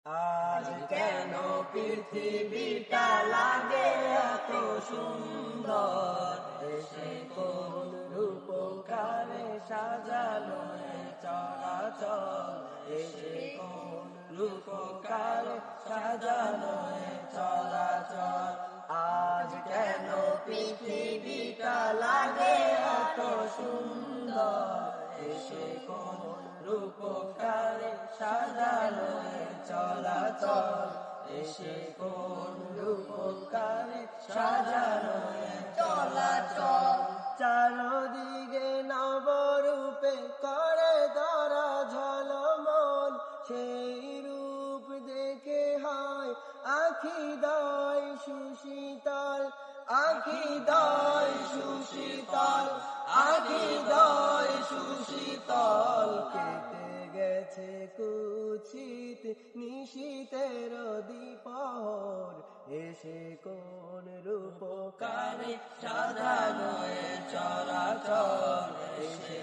আজ কেন পৃথিবীটা লাগে এত সুন্দর, এসে কোন রূপকারে সাজানো এ চরাচর, এসে কোন রূপকারে সাজানো এ চরাচর। আজ কেন পৃথিবীটা লাগে এত সুন্দর, এসে কোন রূপকারে সাজানো এ চলাচল, এসে কোন রূপকারে সাজানো এ চলাচল। চারদিকে নবরূপে করে ধরা ঝলমল, সেই রূপ দেখে হয় আখি দয় সুশীতল, আখি দয় সুশীতল, আখি দয় সুশীতল। কেটে গেছে কুৎসিত নিশীথের দ্বিপহর, এসে কোন রূপকারে সাজানো এ চরাচর, এসে